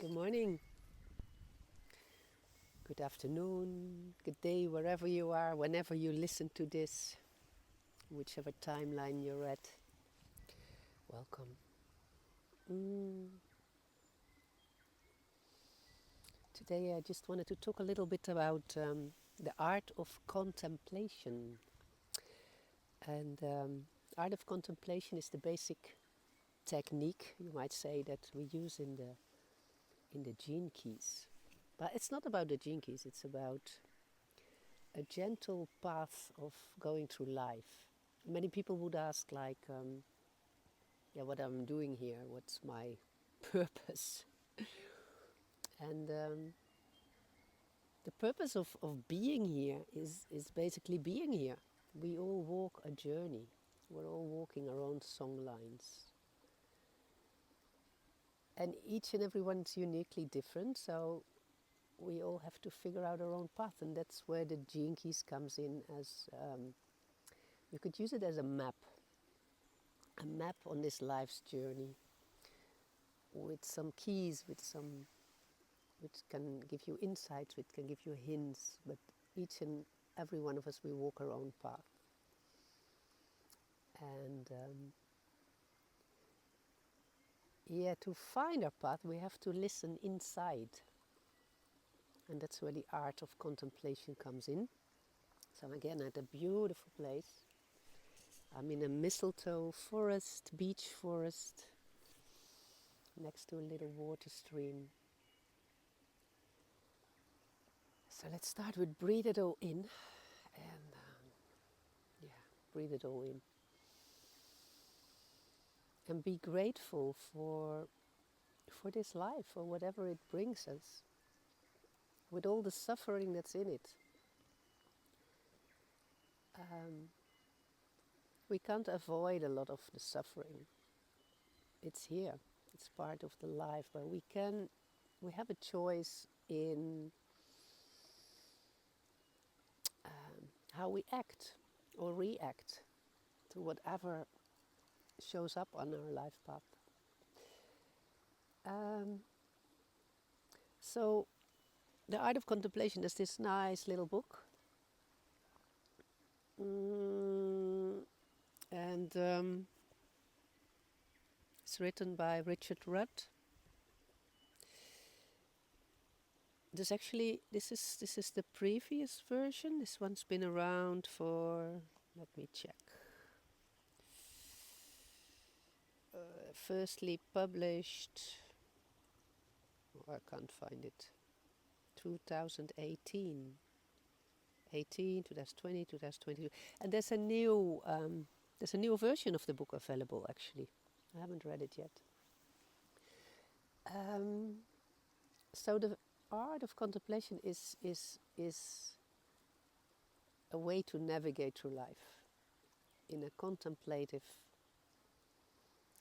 Good morning, good afternoon, good day, wherever you are, whenever you listen to this, whichever timeline you're at. Welcome. Mm. Today I just wanted to talk a little bit about the art of contemplation. And art of contemplation is the basic technique, you might say, that we use in the gene keys. But it's not about the gene keys, it's about a gentle path of going through life. Many people would ask, like, what I'm doing here, what's my purpose? And the purpose of being here is basically being here. We all walk a journey. We're all walking our own song lines. And each and every one's uniquely different, so we all have to figure out our own path. And that's where the gene keys comes in as, you could use it as a map on this life's journey with some keys, which can give you insights, which can give you hints, but each and every one of us, we walk our own path. And to find our path, we have to listen inside. And that's where the art of contemplation comes in. So I'm again at a beautiful place. I'm in a mistletoe forest, beach forest, next to a little water stream. So let's start with breathe it all in. And breathe it all in. And be grateful for this life, for whatever it brings us, with all the suffering that's in it. We can't avoid a lot of the suffering. It's here. It's part of the life, but we have a choice in how we act or react to whatever shows up on our life path. So the art of contemplation is this nice little book. And it's written by Richard Rudd. This is the previous version. This one's been around for, let me check. Firstly published, I can't find it, 2018, 2020, 2022, and there's a new version of the book available. Actually, I haven't read it yet. So the art of contemplation is a way to navigate through life in a contemplative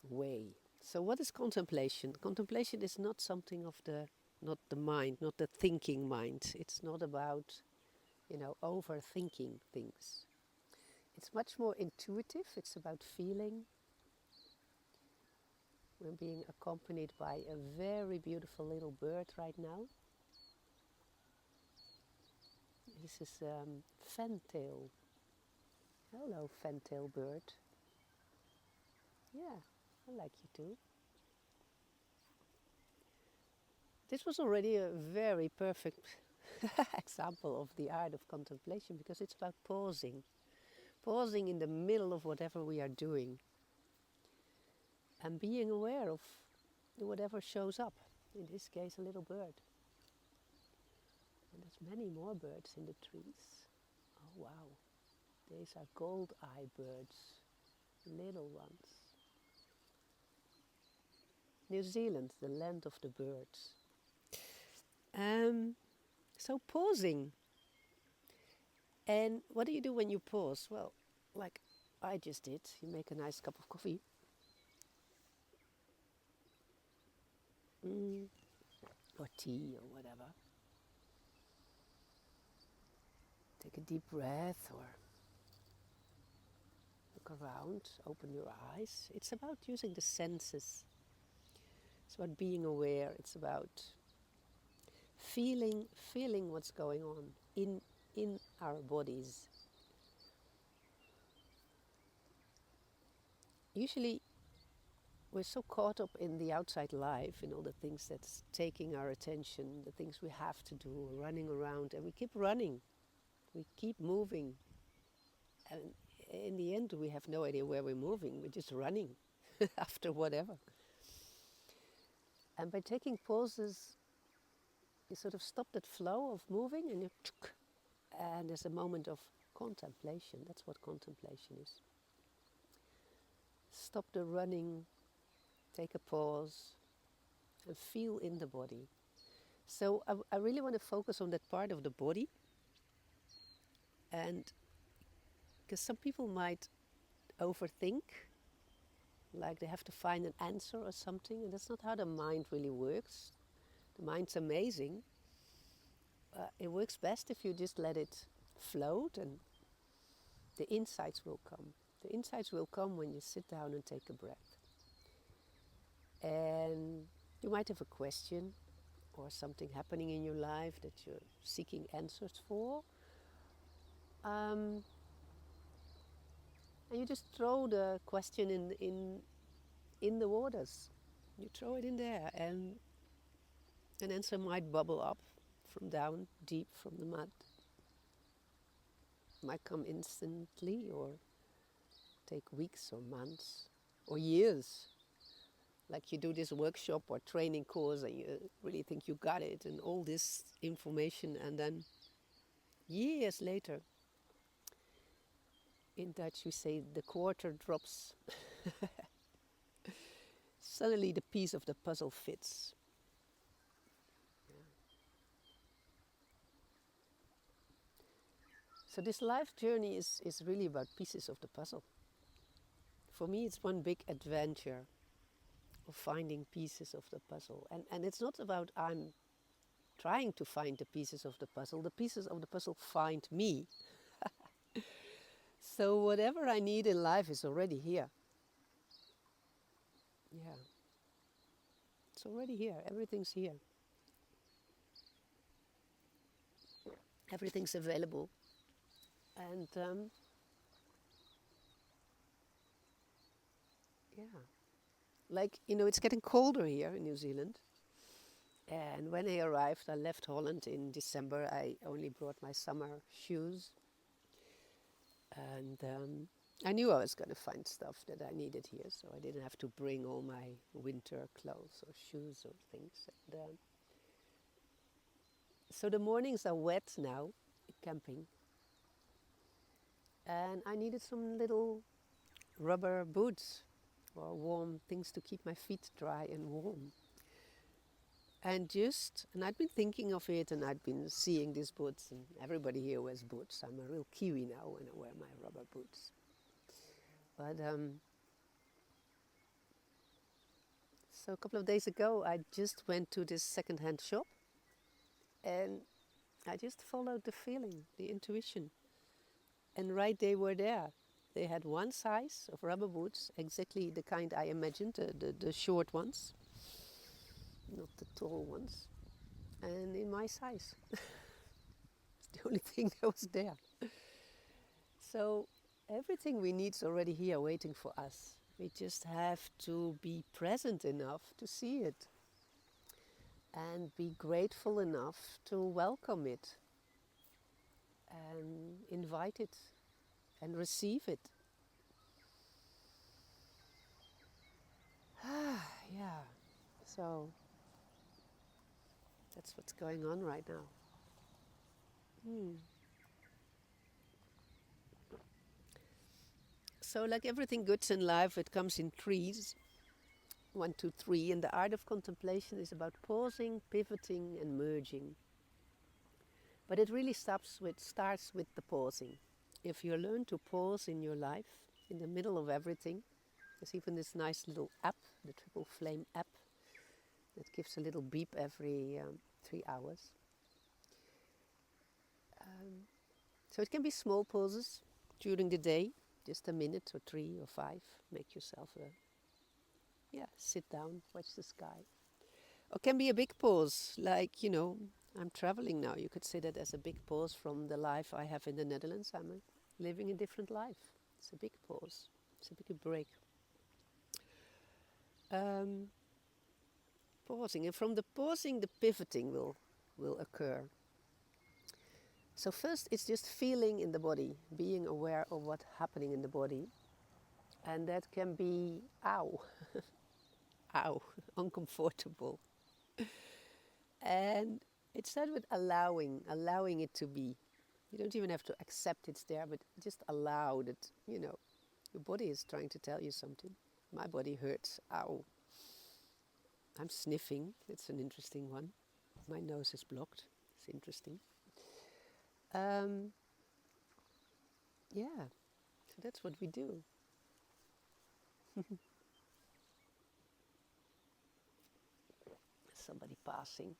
way. So what is contemplation? Contemplation is not something of not the mind, not the thinking mind. It's not about, overthinking things. It's much more intuitive. It's about feeling. We're being accompanied by a very beautiful little bird right now. This is fantail. Hello, fantail bird. Yeah, I like you too. This was already a very perfect example of the art of contemplation, because it's about pausing in the middle of whatever we are doing and being aware of whatever shows up. In this case, a little bird. And there's many more birds in the trees. Oh wow, these are gold-eye birds, little ones. New Zealand, the land of the birds. So pausing. And what do you do when you pause? Well, like I just did, you make a nice cup of coffee. Or tea or whatever. Take a deep breath or look around, open your eyes. It's about using the senses It's about being aware. It's about feeling what's going on in our bodies. Usually we're so caught up in the outside life, in all the things that's taking our attention, the things we have to do, running around, and we keep running, we keep moving, and in the end we have no idea where we're moving, we're just running after whatever. And by taking pauses, you sort of stop that flow of moving, and there's a moment of contemplation. That's what contemplation is. Stop the running, take a pause, and feel in the body. So I really want to focus on that part of the body, and because some people might overthink, like they have to find an answer or something, and that's not how the mind really works. The mind's amazing. It works best if you just let it float, and the insights will come. The insights will come when you sit down and take a breath. And you might have a question or something happening in your life that you're seeking answers for. And you just throw the question in the waters. You throw it in there, and an answer might bubble up from down deep from the mud. It might come instantly, or take weeks or months or years. Like you do this workshop or training course and you really think you got it and all this information, and then years later, in Dutch we say the quarter drops. Suddenly the piece of the puzzle fits. So this life journey is really about pieces of the puzzle. For me, it's one big adventure of finding pieces of the puzzle. And it's not about I'm trying to find the pieces of the puzzle. The pieces of the puzzle find me. So whatever I need in life is already here. Yeah. It's already here. Everything's here. Everything's available. And yeah. Like, it's getting colder here in New Zealand. And when I arrived, I left Holland in December. I only brought my summer shoes. And I knew I was going to find stuff that I needed here, so I didn't have to bring all my winter clothes or shoes or things. And, so the mornings are wet now, camping. And I needed some little rubber boots or warm things to keep my feet dry and warm. And I'd been thinking of it, and I'd been seeing these boots, and everybody here wears boots. I'm a real Kiwi now when I wear my rubber boots. But so a couple of days ago, I just went to this second-hand shop, and I just followed the feeling, the intuition. And right, they were there. They had one size of rubber boots, exactly the kind I imagined, the short ones, not the tall ones, and in my size. It's the only thing that was there. So everything we need is already here waiting for us. We just have to be present enough to see it and be grateful enough to welcome it and invite it and receive it. Yeah, so that's what's going on right now. So like everything good in life, it comes in threes. 1, 2, 3. And the art of contemplation is about pausing, pivoting, and merging. But it really starts with the pausing. If you learn to pause in your life, in the middle of everything, there's even this nice little app, the Triple Flame app, that gives a little beep every 3 hours. So it can be small pauses during the day, just a minute or 3 or 5. Make yourself sit down, watch the sky. Or can be a big pause, like, I'm traveling now. You could say that as a big pause from the life I have in the Netherlands. I'm living a different life. It's a big pause. It's a big break. Um, Pausing, and from the pausing, the pivoting will occur. So first, it's just feeling in the body, being aware of what's happening in the body, and that can be ow, ow, uncomfortable. And it started with allowing it to be. You don't even have to accept it's there, but just allow that, your body is trying to tell you something. My body hurts, ow. I'm sniffing, it's an interesting one. My nose is blocked, it's interesting. Um, yeah, so that's what we do. Somebody passing.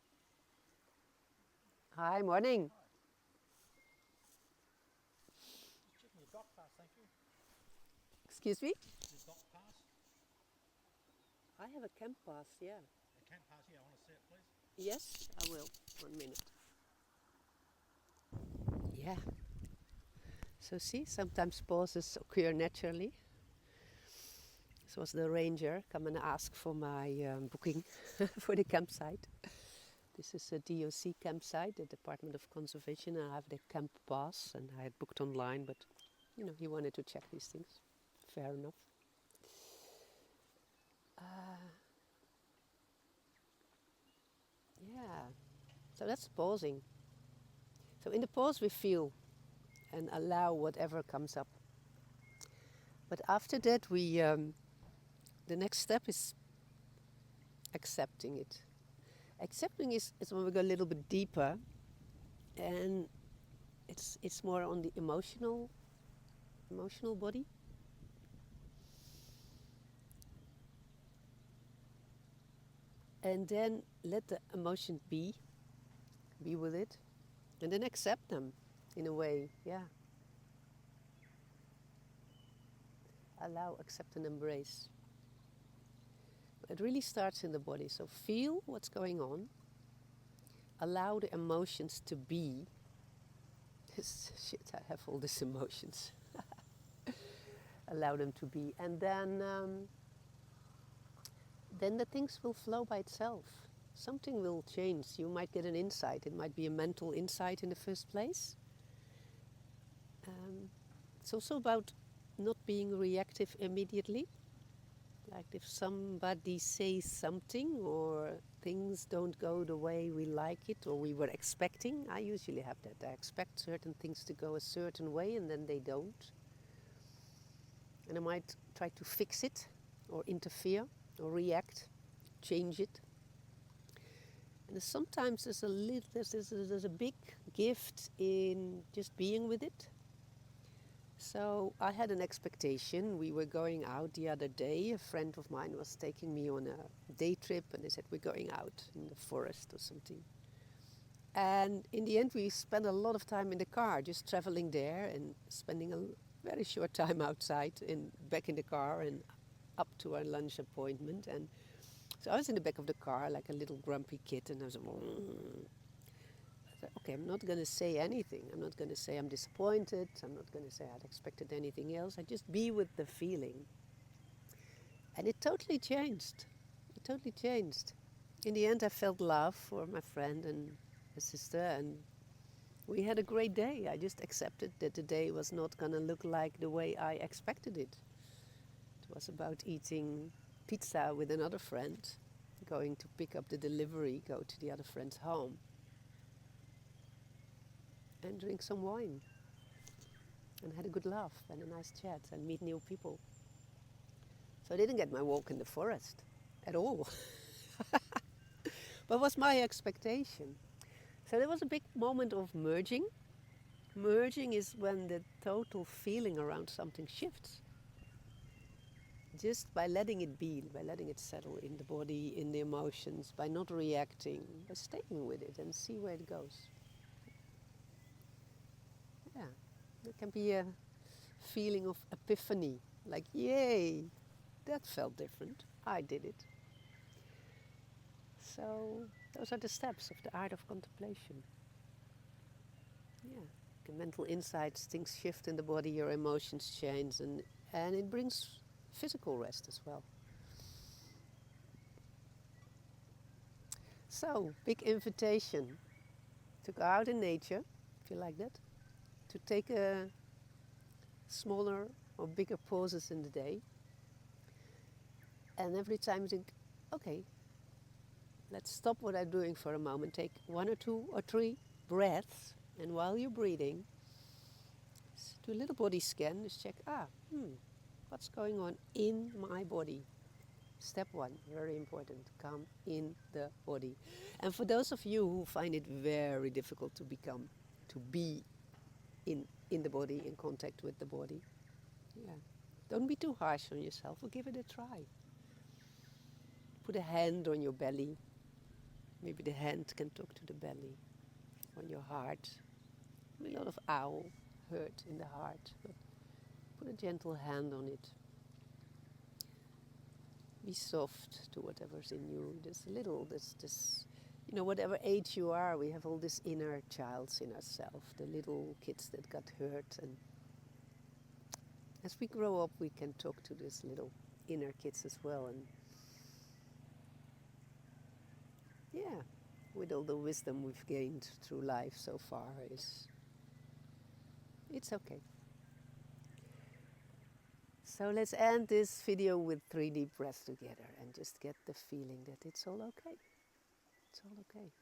Hi, morning. Excuse me? I have a camp pass, yeah. Yes, I will. 1 minute. Yeah. So see, sometimes pauses occur naturally. This was the ranger come and ask for my booking for the campsite. This is a DOC campsite, the Department of Conservation. I have the camp pass, and I had booked online, but he wanted to check these things. Fair enough. Yeah. So that's pausing. So in the pause, we feel and allow whatever comes up. But after that, the next step is accepting it. Accepting is when we go a little bit deeper, and it's more on the emotional body. And then let the emotion be with it, and then accept them in a way, yeah. Allow, accept, and embrace. It really starts in the body, so feel what's going on, allow the emotions to be. Shit, I have all these emotions. Allow them to be, and then the things will flow by itself. Something will change. You might get an insight. It might be a mental insight in the first place. It's also about not being reactive immediately. Like if somebody says something or things don't go the way we like it or we were expecting, I usually have that. I expect certain things to go a certain way and then they don't. And I might try to fix it or interfere or react, change it. And sometimes there's a big gift in just being with it. So I had an expectation. We were going out the other day. A friend of mine was taking me on a day trip, and they said we're going out in the forest or something. And in the end, we spent a lot of time in the car, just traveling there and spending a very short time outside and back in the car and up to our lunch appointment. And so I was in the back of the car like a little grumpy kid, and I was okay, I'm not going to say anything. I'm not going to say I'm disappointed. I'm not going to say I'd expected anything else. I just be with the feeling. And it totally changed. It totally changed. In the end, I felt love for my friend and my sister, and we had a great day. I just accepted that the day was not going to look like the way I expected it. It was about eating pizza with another friend, going to pick up the delivery, go to the other friend's home, and drink some wine. And had a good laugh and a nice chat and meet new people. So I didn't get my walk in the forest at all. But was my expectation. So there was a big moment of merging. Merging is when the total feeling around something shifts. Just by letting it be, by letting it settle in the body, in the emotions, by not reacting, by staying with it and see where it goes. Yeah, there can be a feeling of epiphany, like, yay, that felt different. I did it. So those are the steps of the art of contemplation. Yeah, the mental insights, things shift in the body, your emotions change, and it brings physical rest as well. So, big invitation to go out in nature, if you like that, to take a smaller or bigger pauses in the day. And every time you think, okay, let's stop what I'm doing for a moment, take 1 or 2 or 3 breaths, and while you're breathing, do a little body scan, just check, what's going on in my body? Step 1, very important, come in the body. And for those of you who find it very difficult to be in the body, in contact with the body, yeah, don't be too harsh on yourself, or give it a try. Put a hand on your belly. Maybe the hand can talk to the belly, on your heart. A lot of owl hurt in the heart, but put a gentle hand on it. Be soft to whatever's in you. There's a little, this, whatever age you are, we have all this inner childs in ourselves, the little kids that got hurt. And as we grow up, we can talk to these little inner kids as well. And yeah, with all the wisdom we've gained through life so far, it's okay. So let's end this video with 3 deep breaths together and just get the feeling that it's all okay. It's all okay.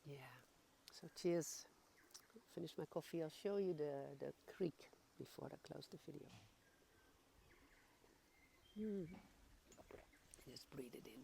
Yeah. So cheers. Finish my coffee. I'll show you the creek before I close the video. Just breathe it in.